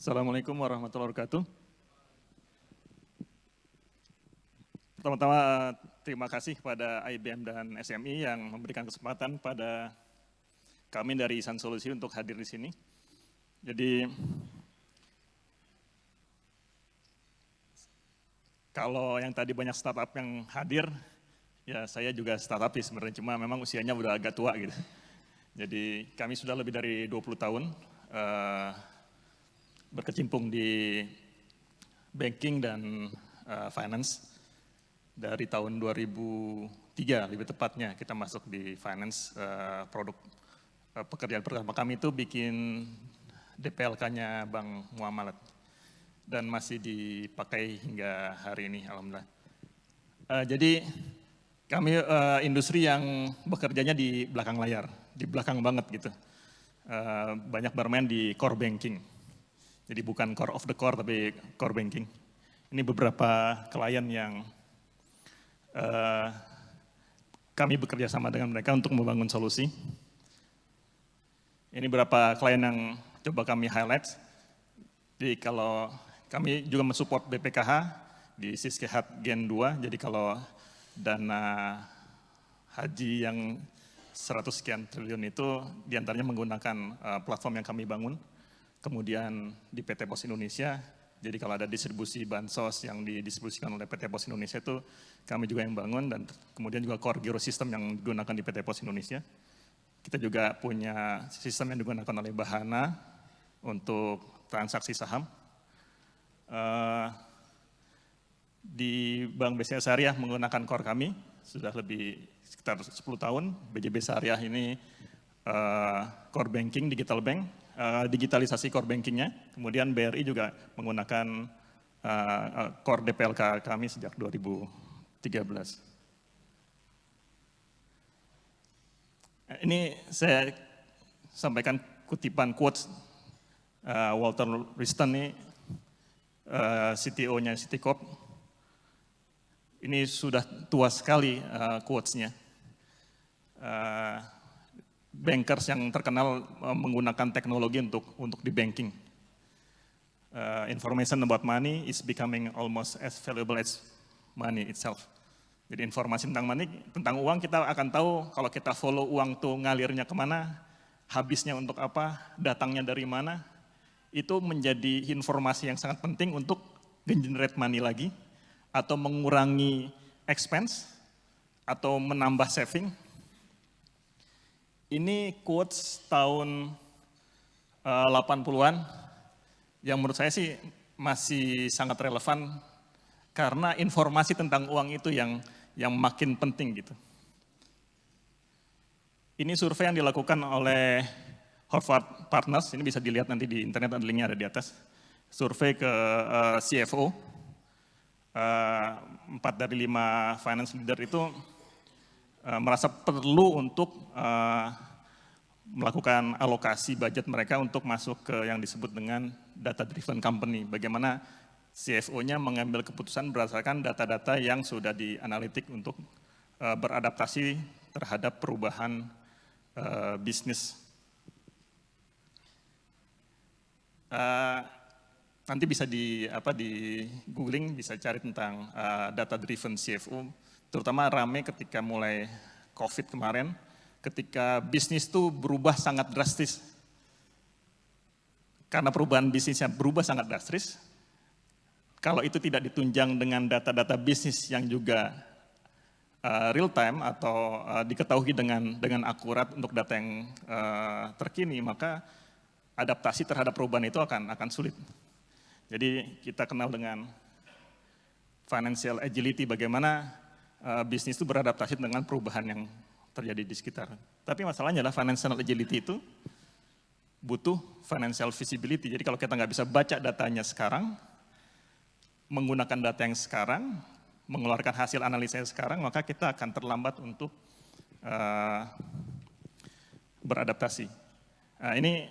Assalamualaikum warahmatullahi wabarakatuh. Pertama-tama terima kasih kepada IBM dan SMI yang memberikan kesempatan pada kami dari Sun Solusi untuk hadir di sini. Jadi kalau yang tadi banyak startup yang hadir, ya saya juga startup sebenarnya, cuma memang usianya udah agak tua gitu. Jadi kami sudah lebih dari 20 tahun berkecimpung di banking dan finance. Dari tahun 2003 lebih tepatnya kita masuk di finance produk. Pekerjaan pertama kami itu bikin DPLK-nya Bank Muamalat dan masih dipakai hingga hari ini, alhamdulillah. Jadi kami industri yang bekerjanya di belakang layar, di belakang banget gitu. Banyak bermain di core banking. Jadi bukan core of the core, tapi core banking. Ini beberapa klien yang kami bekerja sama dengan mereka untuk membangun solusi. Ini beberapa klien yang coba kami highlight. Jadi kalau kami juga mensupport BPKH di Siskehat Gen 2, jadi kalau dana haji yang 100 sekian triliun itu diantaranya menggunakan platform yang kami bangun. Kemudian di PT Pos Indonesia, jadi kalau ada distribusi bansos yang didistribusikan oleh PT Pos Indonesia itu kami juga yang bangun, dan kemudian juga core giro system yang digunakan di PT Pos Indonesia. Kita juga punya sistem yang digunakan oleh Bahana untuk transaksi saham. Di Bank BCA Syariah menggunakan core kami sudah lebih sekitar 10 tahun. BJB Syariah ini core banking, digital bank. Digitalisasi core bankingnya, kemudian BRI juga menggunakan core DPLK kami sejak 2013. Ini saya sampaikan kutipan quotes Walter Wriston, ini CTO-nya Citicorp. Ini sudah tua sekali quotes-nya. Bankers yang terkenal menggunakan teknologi untuk di banking. Information about money is becoming almost as valuable as money itself. Jadi informasi tentang money, tentang uang kita akan tahu kalau kita follow uang tuh ngalirnya kemana, habisnya untuk apa, datangnya dari mana. Itu menjadi informasi yang sangat penting untuk generate money lagi, atau mengurangi expense, atau menambah saving. Ini quotes tahun 80-an yang menurut saya sih masih sangat relevan karena informasi tentang uang itu yang makin penting gitu. Ini survei yang dilakukan oleh Harvard Partners, ini bisa dilihat nanti di internet, ada linknya ada di atas. Survei ke CFO, 4 dari 5 finance leader itu merasa perlu untuk melakukan alokasi budget mereka untuk masuk ke yang disebut dengan data driven company. Bagaimana CFO-nya mengambil keputusan berdasarkan data-data yang sudah dianalitik untuk beradaptasi terhadap perubahan bisnis. Nanti bisa di googling, bisa cari tentang data driven CFO. Terutama rame ketika mulai COVID kemarin, ketika bisnis itu berubah sangat drastis. Karena perubahan bisnisnya berubah sangat drastis, kalau itu tidak ditunjang dengan data-data bisnis yang juga real time atau diketahui dengan akurat untuk data yang terkini, maka adaptasi terhadap perubahan itu akan sulit. Jadi kita kenal dengan financial agility, bagaimana bisnis itu beradaptasi dengan perubahan yang terjadi di sekitar. Tapi masalahnya adalah financial agility itu butuh financial visibility. Jadi kalau kita nggak bisa baca datanya sekarang, menggunakan data yang sekarang, mengeluarkan hasil analisa yang sekarang, maka kita akan terlambat untuk beradaptasi. Nah, ini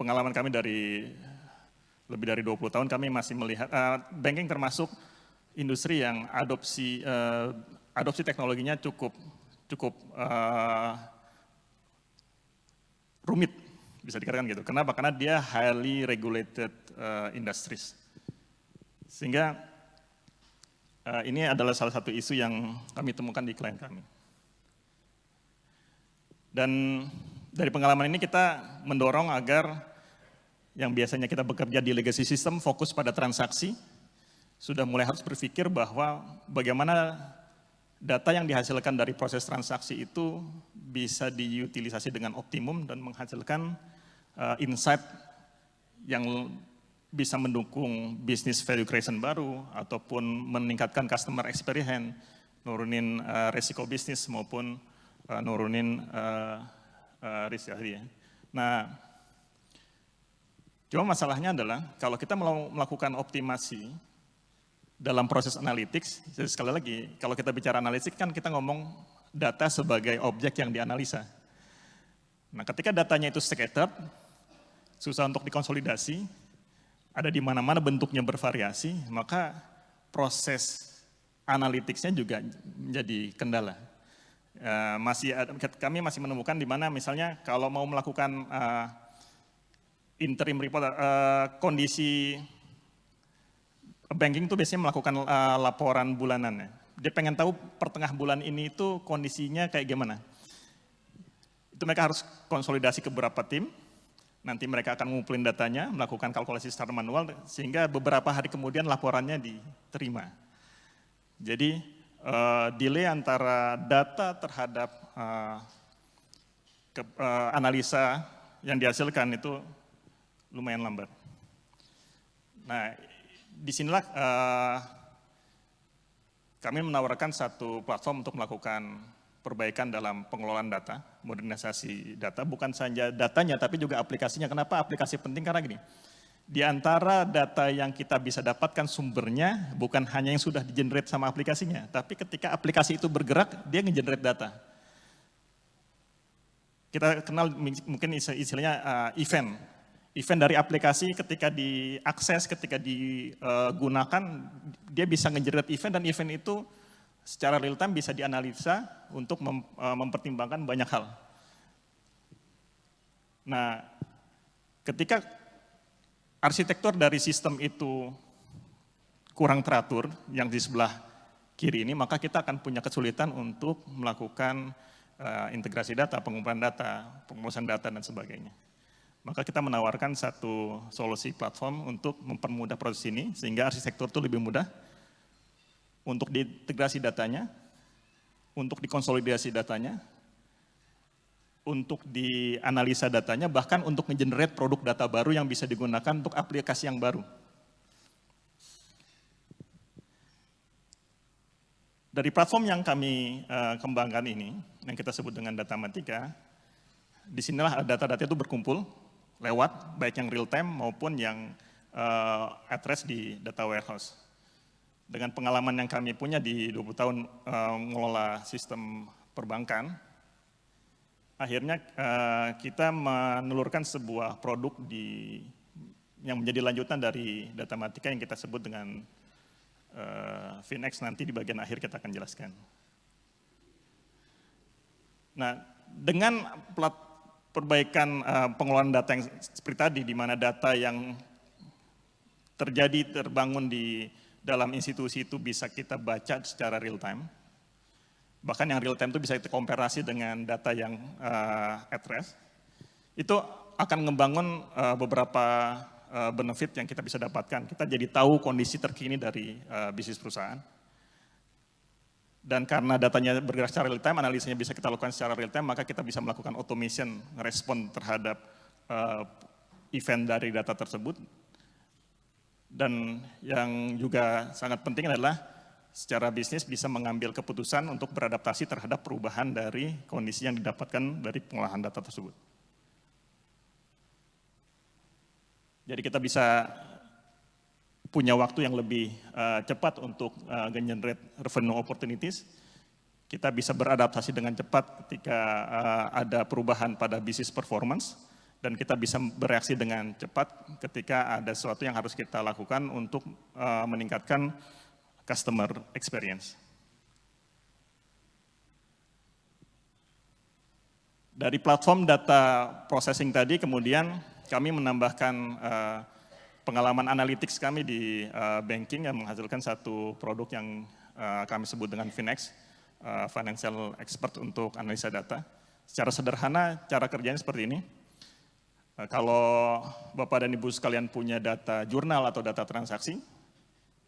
pengalaman kami dari lebih dari 20 tahun, kami masih melihat banking termasuk industri yang adopsi teknologinya cukup rumit bisa dikatakan gitu. Kenapa? Karena dia highly regulated industries. Sehingga ini adalah salah satu isu yang kami temukan di klien kami. Dan dari pengalaman ini kita mendorong agar yang biasanya kita bekerja di legacy system fokus pada transaksi, sudah mulai harus berpikir bahwa bagaimana data yang dihasilkan dari proses transaksi itu bisa diutilisasi dengan optimum dan menghasilkan insight yang bisa mendukung business value creation baru ataupun meningkatkan customer experience, nurunin resiko bisnis maupun nurunin risk tadi ya. Nah, cuma masalahnya adalah kalau kita mau melakukan optimasi dalam proses analytics, sekali lagi kalau kita bicara analitik kan kita ngomong data sebagai objek yang dianalisa. Nah, ketika datanya itu scattered, susah untuk dikonsolidasi, ada di mana-mana bentuknya bervariasi, maka proses analytics-nya juga menjadi kendala. Kami masih menemukan di mana misalnya kalau mau melakukan interim report, kondisi banking itu biasanya melakukan laporan bulanan. Dia pengen tahu pertengah bulan ini itu kondisinya kayak gimana. Itu mereka harus konsolidasi ke beberapa tim, nanti mereka akan ngumpulin datanya, melakukan kalkulasi secara manual, sehingga beberapa hari kemudian laporannya diterima. Jadi delay antara data terhadap analisa yang dihasilkan itu lumayan lambat. Nah, disinilah kami menawarkan satu platform untuk melakukan perbaikan dalam pengelolaan data, modernisasi data, bukan saja datanya tapi juga aplikasinya. Kenapa aplikasi penting? Karena gini, di antara data yang kita bisa dapatkan sumbernya bukan hanya yang sudah di-generate sama aplikasinya, tapi ketika aplikasi itu bergerak, dia nge-generate data. Kita kenal mungkin istilahnya event. Event dari aplikasi ketika diakses, ketika digunakan, dia bisa nge-generate event dan event itu secara real time bisa dianalisa untuk mempertimbangkan banyak hal. Nah, ketika arsitektur dari sistem itu kurang teratur, yang di sebelah kiri ini, maka kita akan punya kesulitan untuk melakukan integrasi data, pengumpulan data, pengumusan data, dan sebagainya. Maka kita menawarkan satu solusi platform untuk mempermudah proses ini, sehingga arsitektur itu lebih mudah untuk diintegrasi datanya, untuk dikonsolidasi datanya, untuk dianalisa datanya, bahkan untuk nge-generate produk data baru yang bisa digunakan untuk aplikasi yang baru. Dari platform yang kami kembangkan ini, yang kita sebut dengan Datamatika, disinilah data-data itu berkumpul lewat baik yang real time maupun yang at rest di data warehouse. Dengan pengalaman yang kami punya di 20 tahun mengelola sistem perbankan, akhirnya kita menelurkan sebuah produk yang menjadi lanjutan dari Datamatika yang kita sebut dengan FinX, nanti di bagian akhir kita akan jelaskan. Nah, dengan perbaikan pengelolaan data yang seperti tadi, di mana data yang terbangun di dalam institusi itu bisa kita baca secara real time, bahkan yang real time itu bisa kita komparasi dengan data yang at rest, itu akan membangun beberapa benefit yang kita bisa dapatkan. Kita jadi tahu kondisi terkini dari bisnis perusahaan. Dan karena datanya bergerak secara real time, analisanya bisa kita lakukan secara real time, maka kita bisa melakukan automation, respon terhadap event dari data tersebut. Dan yang juga sangat penting adalah secara bisnis bisa mengambil keputusan untuk beradaptasi terhadap perubahan dari kondisi yang didapatkan dari pengolahan data tersebut. Jadi kita bisa punya waktu yang lebih cepat untuk generate revenue opportunities. Kita bisa beradaptasi dengan cepat ketika ada perubahan pada business performance, dan kita bisa bereaksi dengan cepat ketika ada sesuatu yang harus kita lakukan untuk meningkatkan customer experience. Dari platform data processing tadi kemudian kami menambahkan pengalaman analytics kami di banking yang menghasilkan satu produk yang kami sebut dengan Finex, Financial Expert untuk analisa data. Secara sederhana cara kerjanya seperti ini. Kalau Bapak dan Ibu sekalian punya data jurnal atau data transaksi,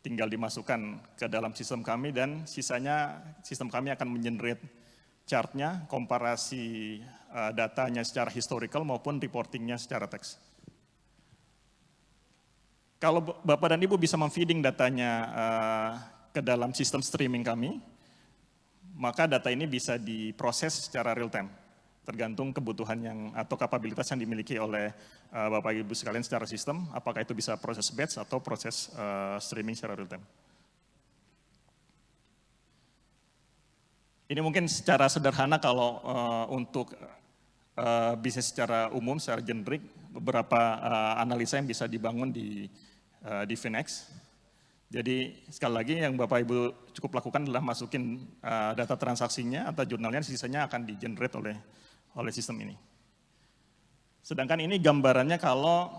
tinggal dimasukkan ke dalam sistem kami dan sisanya sistem kami akan mengenerate chartnya, komparasi datanya secara historical maupun reportingnya secara teks. Kalau Bapak dan Ibu bisa memfeeding datanya ke dalam sistem streaming kami, maka data ini bisa diproses secara real time, tergantung kebutuhan yang atau kapabilitas yang dimiliki oleh Bapak Ibu sekalian secara sistem, apakah itu bisa proses batch atau proses streaming secara real time. Ini mungkin secara sederhana kalau untuk bisnis secara umum, secara generik, beberapa analisa yang bisa dibangun di Finex. Jadi sekali lagi yang Bapak Ibu cukup lakukan adalah masukin data transaksinya atau jurnalnya, sisanya akan di-generate oleh sistem ini. Sedangkan ini gambarannya kalau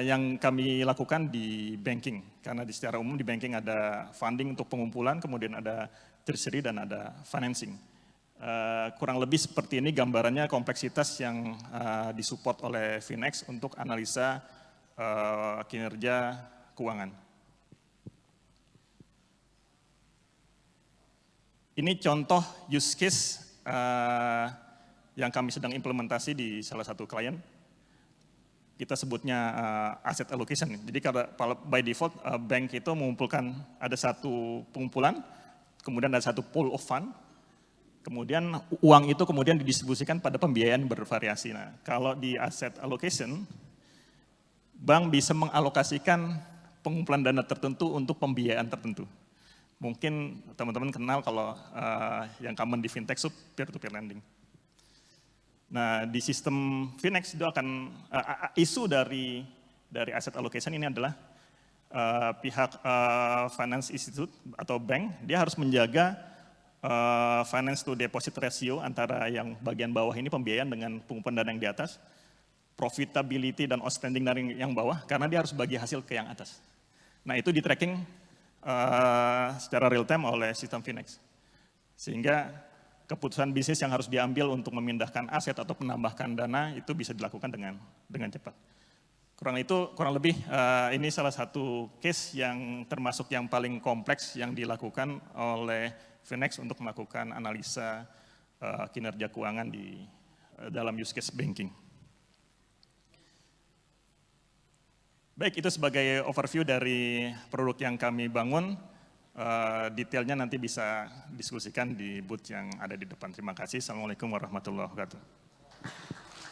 yang kami lakukan di banking, karena secara umum di banking ada funding untuk pengumpulan, kemudian ada tertiary dan ada financing. Kurang lebih seperti ini gambarannya kompleksitas yang disupport oleh Finex untuk analisa kinerja keuangan. Ini contoh use case yang kami sedang implementasi di salah satu klien. Kita sebutnya asset allocation. Jadi kalau by default bank itu mengumpulkan ada satu pengumpulan, kemudian ada satu pool of fund, kemudian uang itu kemudian didistribusikan pada pembiayaan bervariasi. Nah, kalau di asset allocation, bank bisa mengalokasikan pengumpulan dana tertentu untuk pembiayaan tertentu. Mungkin teman-teman kenal kalau yang common di fintech itu peer-to-peer lending. Nah, di sistem Finex itu akan isu dari asset allocation ini adalah pihak finance institute atau bank, dia harus menjaga finance to deposit ratio antara yang bagian bawah ini pembiayaan dengan pengumpulan dana yang di atas, profitability dan outstanding dari yang bawah, karena dia harus bagi hasil ke yang atas. Nah, itu di tracking secara real time oleh sistem Finex. Sehingga keputusan bisnis yang harus diambil untuk memindahkan aset atau menambahkan dana itu bisa dilakukan dengan cepat. Kurang lebih ini salah satu case yang termasuk yang paling kompleks yang dilakukan oleh Finex untuk melakukan analisa kinerja keuangan di dalam use case banking. Baik, itu sebagai overview dari produk yang kami bangun. Detailnya nanti bisa diskusikan di booth yang ada di depan. Terima kasih. Assalamualaikum warahmatullahi wabarakatuh.